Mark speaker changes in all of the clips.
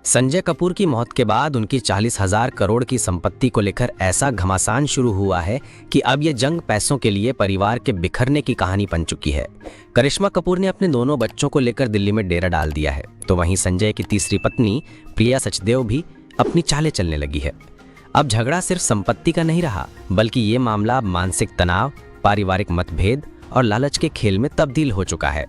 Speaker 1: संजय कपूर की मौत के बाद उनकी 40,000 करोड़ की संपत्ति को लेकर ऐसा घमासान शुरू हुआ है कि अब ये जंग पैसों के लिए परिवार के बिखरने की कहानी बन चुकी है। करिश्मा कपूर ने अपने दोनों बच्चों को लेकर दिल्ली में डेरा डाल दिया है, तो वहीं संजय की तीसरी पत्नी प्रिया सचदेव भी अपनी चालें चलने लगी है। अब झगड़ा सिर्फ संपत्ति का नहीं रहा, बल्कि ये मामला मानसिक तनाव, पारिवारिक मतभेद और लालच के खेल में तब्दील हो चुका है।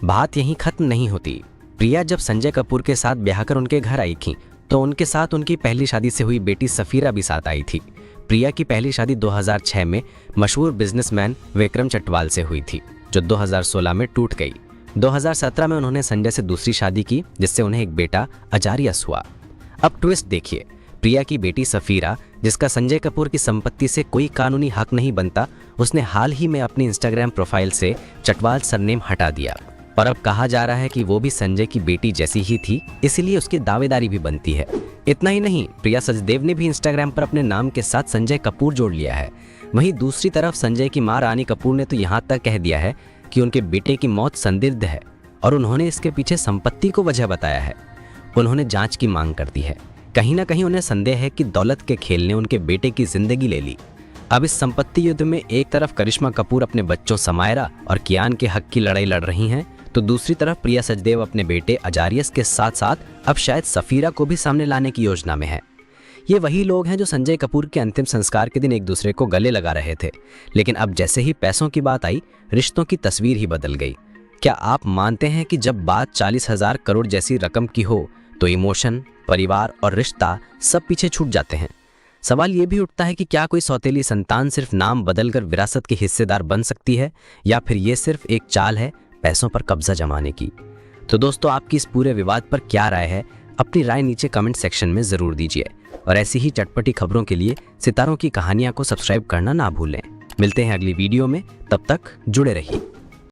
Speaker 1: बात यहीं खत्म नहीं होती। प्रिया जब संजय कपूर के साथ ब्याह कर उनके घर आई थी, तो उनके साथ उनकी पहली शादी से हुई बेटी सफीरा भी साथ आई थी। प्रिया की पहली शादी 2006 में मशहूर बिजनेसमैन विक्रम चटवाल से हुई थी, जो 2016 में टूट गई। 2017 में उन्होंने संजय से दूसरी शादी की, जिससे उन्हें एक बेटा अजारियस हुआ। अब ट्विस्ट देखिए, प्रिया की बेटी सफीरा, जिसका संजय कपूर की संपत्ति से कोई कानूनी हक नहीं बनता, उसने हाल ही में अपनी इंस्टाग्राम प्रोफाइल से चटवाल सरनेम हटा दिया और अब कहा जा रहा है कि वो भी संजय की बेटी जैसी ही थी, इसलिए उसकी दावेदारी भी बनती है। इतना ही नहीं, प्रिया सचदेव ने भी इंस्टाग्राम पर अपने नाम के साथ संजय कपूर जोड़ लिया है। वहीं दूसरी तरफ संजय की मां रानी कपूर ने तो यहाँ तक कह दिया है कि उनके बेटे की मौत संदिग्ध है और उन्होंने इसके पीछे संपत्ति को वजह बताया है। उन्होंने जांच की मांग कर दी है। कहीं ना कहीं उन्हें संदेह है कि दौलत के खेल ने उनके बेटे की जिंदगी ले ली। अब इस संपत्ति युद्ध में एक तरफ करिश्मा कपूर अपने बच्चों समायरा और कियान के हक की लड़ाई लड़ रही हैं, तो दूसरी तरफ प्रिया सचदेव अपने बेटे अजारियस के साथ साथ अब शायद सफीरा को भी सामने लाने की योजना में है। ये वही लोग हैं जो संजय कपूर के अंतिम संस्कार के दिन एक दूसरे को गले लगा रहे थे, लेकिन अब जैसे ही पैसों की बात आई, रिश्तों की तस्वीर ही बदल गई। क्या आप मानते हैं कि जब बात 40,000 करोड़ जैसी रकम की हो, तो इमोशन, परिवार और रिश्ता सब पीछे छूट जाते हैं? सवाल ये भी उठता है कि क्या कोई सौतेली संतान सिर्फ नाम बदलकर विरासत की हिस्सेदार बन सकती है, या फिर ये सिर्फ एक चाल है पैसों पर कब्जा जमाने की? तो दोस्तों, आपकी इस पूरे विवाद पर क्या राय है? अपनी राय नीचे कमेंट सेक्शन में जरूर दीजिए और ऐसी ही चटपटी खबरों के लिए सितारों की कहानियां को सब्सक्राइब करना ना भूलें। मिलते हैं अगली वीडियो में, तब तक जुड़े रहिए।